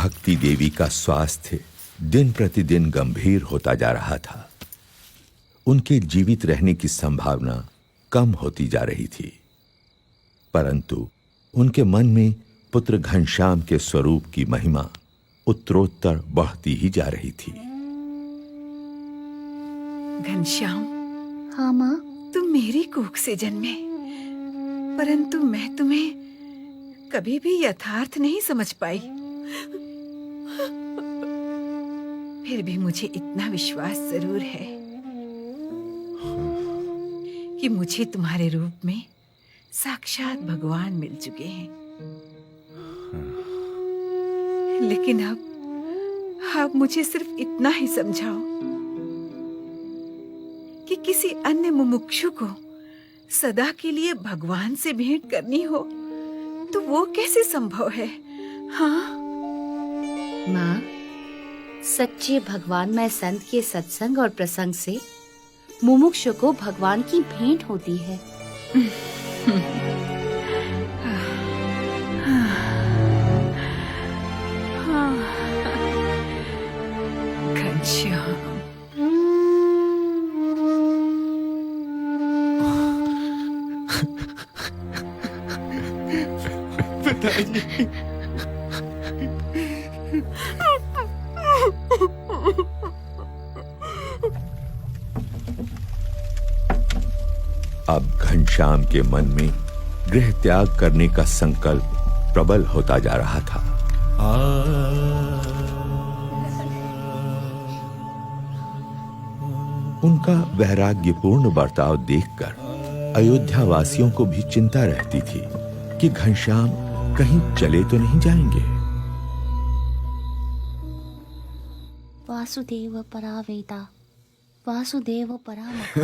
भक्ति देवी का स्वास्थ्य दिन प्रतिदिन गंभीर होता जा रहा था। उनके जीवित रहने की संभावना कम होती जा रही थी, परंतु उनके मन में पुत्र घनश्याम के स्वरूप की महिमा उत्तरोत्तर बढ़ती ही जा रही थी। घनश्याम, हाँ माँ। तुम मेरी कोख से जन्मे, परंतु मैं तुम्हें कभी भी यथार्थ नहीं समझ पाई। फिर भी मुझे इतना विश्वास जरूर है कि मुझे तुम्हारे रूप में साक्षात भगवान मिल चुके हैं। लेकिन अब मुझे सिर्फ इतना ही समझाओ कि किसी अन्य मुमुक्षु को सदा के लिए भगवान से भेंट करनी हो तो वो कैसे संभव है? हाँ माँ, सच्चे भगवानमय संत के सत्संग और प्रसंग से मुमुक्षु को भगवान की भेंट होती है। घनश्याम, पिताजी, अब घनश्याम के मन में गृह त्याग करने का संकल्प प्रबल होता जा रहा था। उनका वैराग्यपूर्ण बर्ताव देखकर अयोध्या वासियों को भी चिंता रहती थी कि घनश्याम कहीं चले तो नहीं जाएंगे। वासुदेव परावेता, वासुदेव परामता,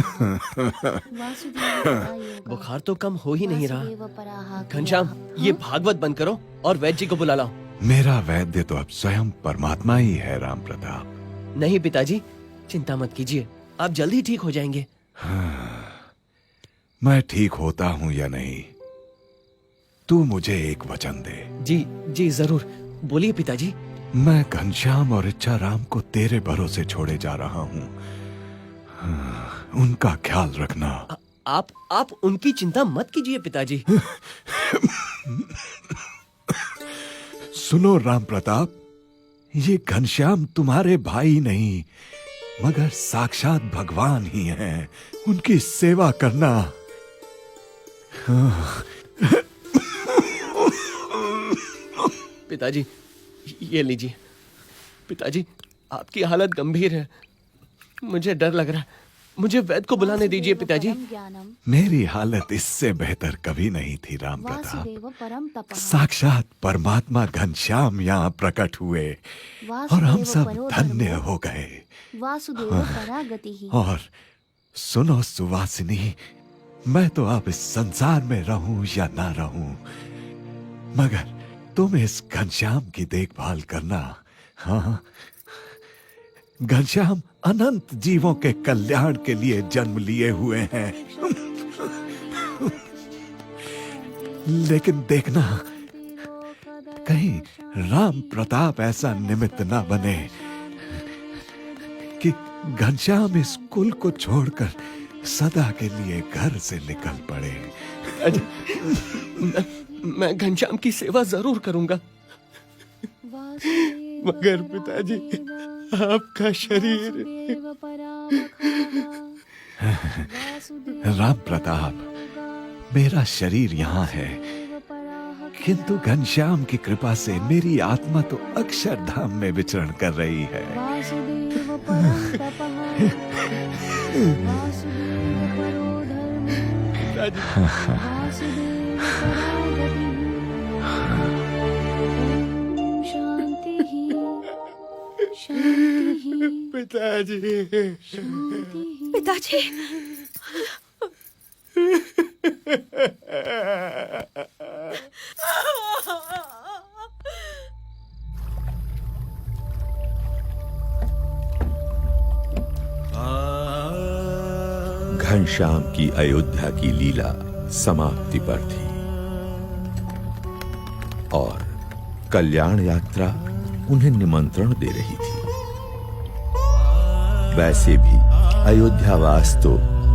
वासुदेव परायोगा। बुखार तो कम हो ही नहीं रहा। वासुदेव पराहा घनश्याम, क्रिया। ये भागवत बंद करो और वैद्य जी को बुला लाओ। मेरा वैद्य तो अब स्वयं परमात्मा ही है राम प्रताप। नहीं पिताजी, चिंता मत कीजिए, आप जल्दी ठीक हो जाएंगे। मैं ठीक होता हूँ या नहीं, तू मुझे एक वचन दे। जी जी जरूर, बोलिए पिताजी। मैं घनश्याम और इच्छा राम को तेरे भरोसे छोड़े जा रहा हूँ। उनका ख्याल रखना। आप उनकी चिंता मत कीजिए पिताजी। सुनो राम प्रताप, ये घनश्याम तुम्हारे भाई नहीं मगर साक्षात भगवान ही हैं। उनकी सेवा करना। पिताजी, ये लीजिए। पिताजी, आपकी हालत गंभीर है, मुझे डर लग रहा है। मुझे वैद्य को बुलाने दीजिए पिताजी। मेरी हालत इससे बेहतर कभी नहीं थी राम वासुदेव प्रताप। परम तपः। साक्षात परमात्मा घनश्याम यहाँ प्रकट हुए और हम सब धन्य हो गए। वासुदेव परागतिः। और सुनो सुवासिनी, मैं तो अब इस संसार में रहूं या ना रहूं, मगर तुम इस घनश्याम की देखभाल करना। हाँ, घनश्याम अनंत जीवों के कल्याण के लिए जन्म लिए हुए हैं। लेकिन देखना, कहीं राम प्रताप ऐसा निमित्त ना बने कि घनश्याम इस कुल को छोड़कर सदा के लिए घर से निकल पड़े। मैं घनश्याम की सेवा जरूर करूंगा, मगर पिताजी, आपका शरीर। राम प्रताप, मेरा शरीर यहाँ है, किंतु घनश्याम की कृपा से मेरी आत्मा तो अक्षरधाम में विचरण कर रही है। वासुदेव परम तपः। वासुदेव परो धर्मः। वासुदेव परागतिः। ओम शांतिः शांतिः पिताजी, शांतिः। पिताजी, घनश्याम की अयोध्या की लीला समाप्ति पर थी और कल्याण यात्रा उन्हें निमंत्रण दे रही थी। वैसे भी अयोध्यावास तो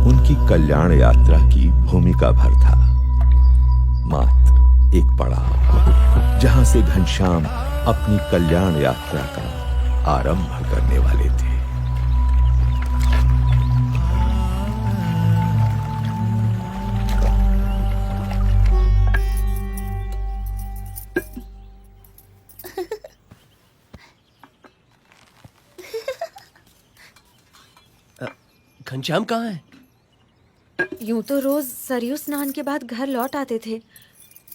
उनकी कल्याण यात्रा की भूमिका भर था, मात्र एक पड़ाव जहां से घनश्याम अपनी कल्याण यात्रा का आरंभ करने वाले थे। घनश्याम कहाँ है? यूं तो रोज सरयू स्नान के बाद घर लौट आते थे,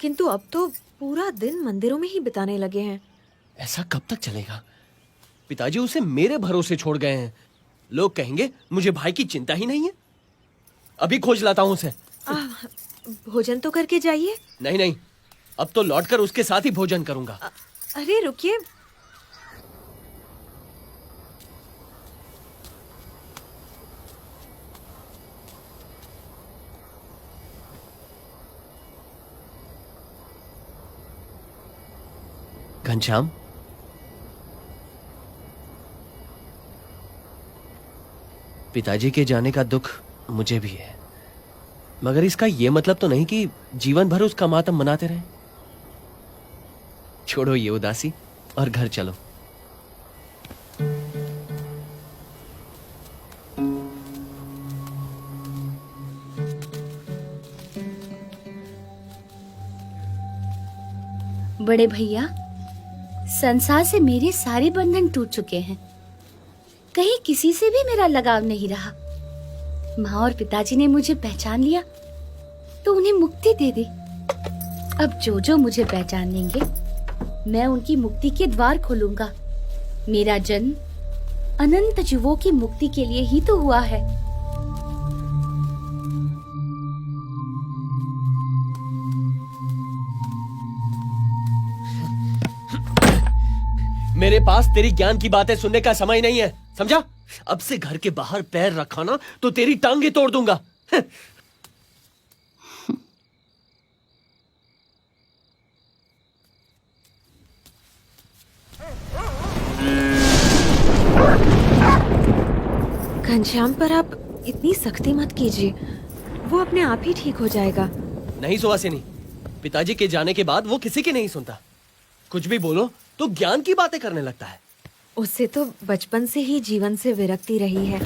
किंतु अब तो पूरा दिन मंदिरों में ही बिताने लगे हैं। ऐसा कब तक चलेगा? पिताजी उसे मेरे भरोसे छोड़ गए हैं। लोग कहेंगे मुझे भाई की चिंता ही नहीं है। अभी खोज लाता हूँ उसे। भोजन तो करके जाइए। नहीं नहीं, अब तो लौटकर उसके साथ ही भोजन करूंगा। अरे रुकिए, घनश्याम, पिताजी के जाने का दुख मुझे भी है, मगर इसका यह मतलब तो नहीं कि जीवन भर उसका मातम मनाते रहें। छोड़ो ये उदासी और घर चलो। बड़े भैया, संसार से मेरे सारे बंधन टूट चुके हैं। कहीं किसी से भी मेरा लगाव नहीं रहा। माँ और पिताजी ने मुझे पहचान लिया तो उन्हें मुक्ति दे दी। अब जो जो मुझे पहचान लेंगे, मैं उनकी मुक्ति के द्वार खोलूंगा। मेरा जन्म अनंत जीवों की मुक्ति के लिए ही तो हुआ है। मेरे पास तेरी ज्ञान की बातें सुनने का समय नहीं है, समझा? अब से घर के बाहर पैर रखा ना तो तेरी टांगे तोड़ दूंगा। घनश्याम पर आप इतनी सख्ती मत कीजिए, वो अपने आप ही ठीक हो जाएगा। नहीं सुहासिनी, पिताजी के जाने के बाद वो किसी की नहीं सुनता। कुछ भी बोलो तो ज्ञान की बातें करने लगता है। उससे तो बचपन से ही जीवन से विरक्ति रही है।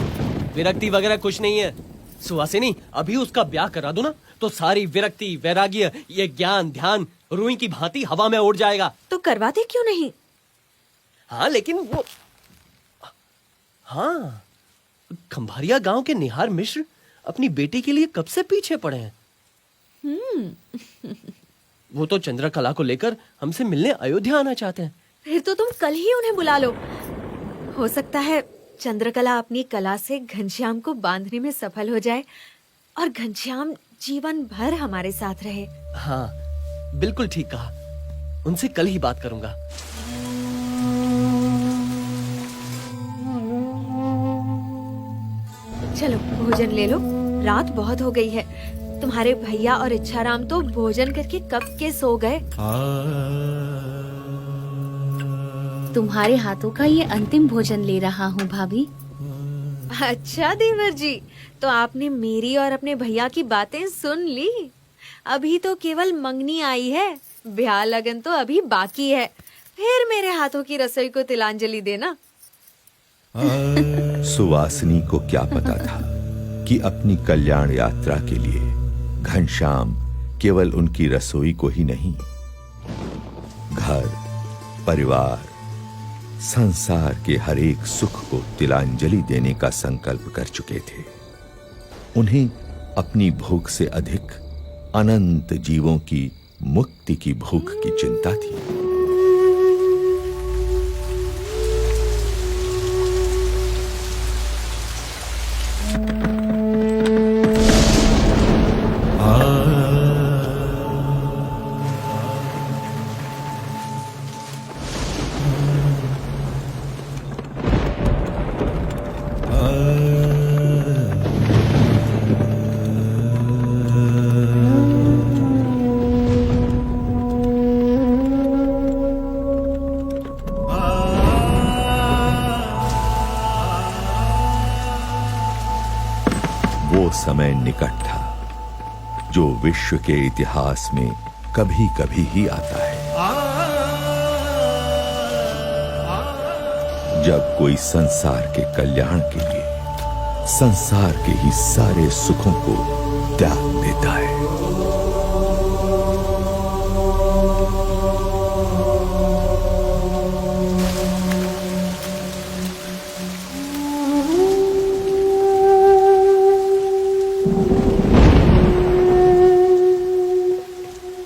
विरक्ति वगैरह कुछ नहीं है सुहासिनी। अभी उसका ब्याह करा दो ना तो सारी विरक्ति, वैराग्य, ये ज्ञान ध्यान रुई की भांति हवा में उड़ जाएगा। तो करवाते क्यों नहीं? हाँ लेकिन वो, हाँ, खंभारिया गांव के निहार मिश्र अपनी बेटी के लिए कब से पीछे पड़े हैं। वो तो चंद्रकला को लेकर हमसे मिलने अयोध्या आना चाहते हैं। फिर तो तुम कल ही उन्हें बुला लो। हो सकता है चंद्रकला अपनी कला से घनश्याम को बांधने में सफल हो जाए और घनश्याम जीवन भर हमारे साथ रहे। हाँ बिल्कुल ठीक कहा, उनसे कल ही बात करूंगा। चलो भोजन ले लो, रात बहुत हो गई है। तुम्हारे भैया और इच्छाराम तो भोजन करके कब के सो गए। तुम्हारे हाथों का ये अंतिम भोजन ले रहा हूँ भाभी। अच्छा देवर जी, तो आपने मेरी और अपने भैया की बातें सुन ली। अभी तो केवल मंगनी आई है, ब्याह लगन तो अभी बाकी है। फिर मेरे हाथों की रसोई को तिलांजलि देना। सुवासिनी को क्या पता था कि अपनी कल्याण यात्रा के लिए घनश्याम केवल उनकी रसोई को ही नहीं, घर, परिवार, संसार के हर एक सुख को तिलांजलि देने का संकल्प कर चुके थे। उन्हें अपनी भूख से अधिक अनंत जीवों की मुक्ति की भूख की चिंता थी। समय निकट था जो विश्व के इतिहास में कभी कभी ही आता है, जब कोई संसार के कल्याण के लिए संसार के ही सारे सुखों को त्याग देता है।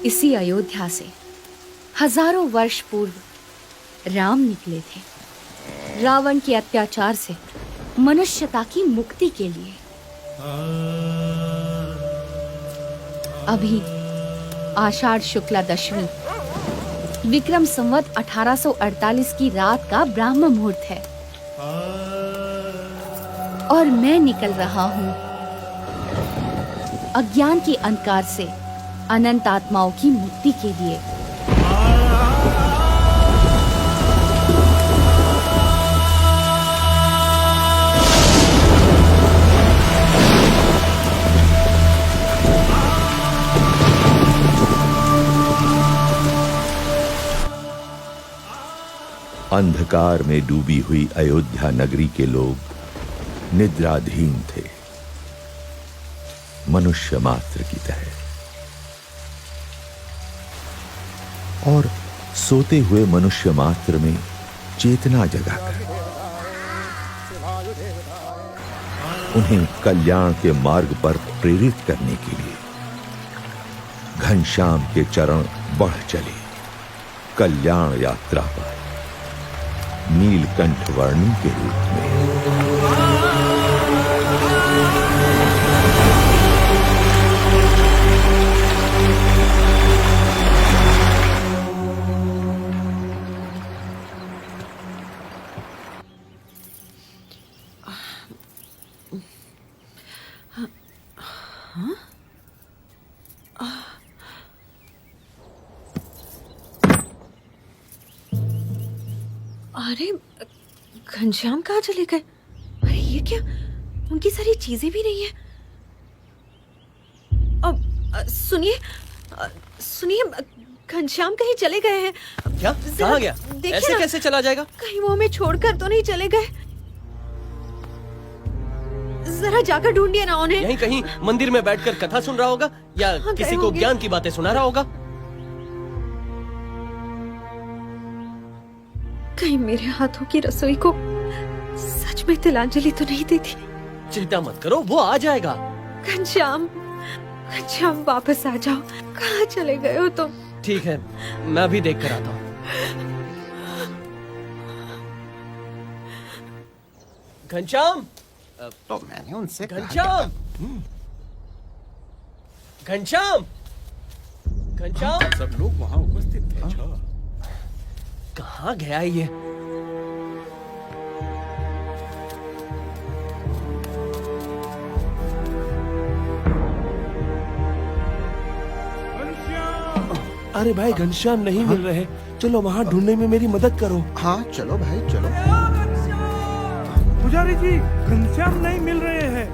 इसी अयोध्या से हजारों वर्ष पूर्व राम निकले थे रावण के अत्याचार से मनुष्यता की मुक्ति के लिए। अभी आषाढ़ शुक्ला दशमी विक्रम संवत 1848 की रात का ब्राह्म मुहूर्त है और मैं निकल रहा हूँ अज्ञान के अंधकार से अनंत आत्माओं की मुक्ति के लिए। अंधकार में डूबी हुई अयोध्या नगरी के लोग निद्राधीन थे, मनुष्य मात्र की तरह, और सोते हुए मनुष्य मात्र में चेतना जगाकर उन्हें कल्याण के मार्ग पर प्रेरित करने के लिए घनश्याम के चरण बढ़ चले कल्याण यात्रा पर नीलकंठ वर्णी के रूप में। अरे घनश्याम कहाँ चले गए? अरे ये क्या, उनकी सारी चीजें भी नहीं है। अब सुनिए घनश्याम कहीं चले गए हैं। क्या? कहाँ गया? ऐसे ना, कैसे चला जाएगा? कहीं वो हमें छोड़कर तो नहीं चले गए? जरा जाकर ढूंढिए ना उन्हें। यहीं कहीं मंदिर में बैठकर कथा सुन रहा होगा या किसी को ज्ञान की बातें सुना रहा होगा। कहीं मेरे हाथों की रसोई को सच में तिलांजलि तो नहीं देती? चिंता मत करो, वो आ जाएगा। घनश्याम वापस आ जाओ। कहाँ चले गए हो तुम? ठीक है, मैं अभी देख कर आता हूँ। घनश्याम, तो मैंने उनसे घनश्याम, घनश्याम, घनश्याम, सब लोग वहाँ उपस्थित थे। कहाँ गया ये? अरे भाई घनश्याम नहीं मिल रहे, चलो वहाँ ढूंढने में मेरी मदद करो। हाँ चलो भाई चलो। पुजारी जी, घनश्याम नहीं मिल रहे हैं,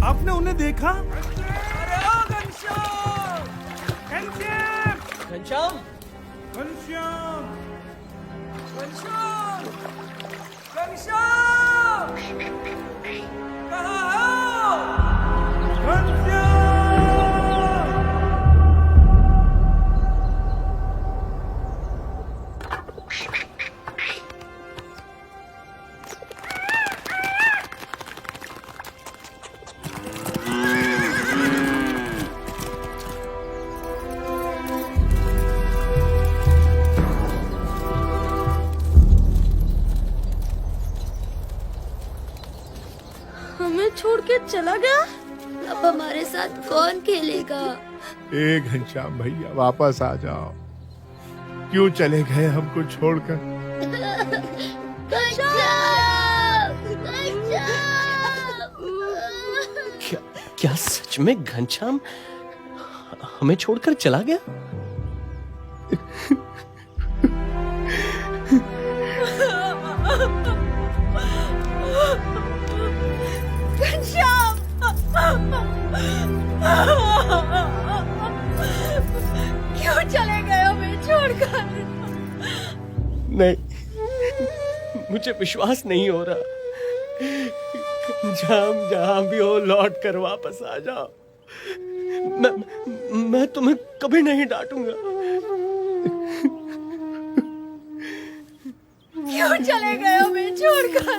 आपने उन्हें देखा? घनश्याम, घनश्याम हमें छोड़ के चला गया। अब हमारे साथ कौन खेलेगा? ए घनश्याम भैया वापस आ जाओ, क्यों चले गए हमको छोड़कर? क्या सच में घनश्याम हमें छोड़कर चला गया? घनश्याम मुझे विश्वास नहीं हो रहा। जहां भी हो लौट कर वापस आ जाओ। मैं तुम्हें कभी नहीं डांटूंगा। क्यों चले गए हमें छोड़कर?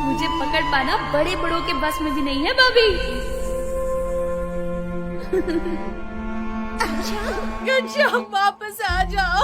मुझे पकड़ पाना बड़े बड़ों के बस में भी नहीं है भाभी। घनश्याम वापस आ जाओ।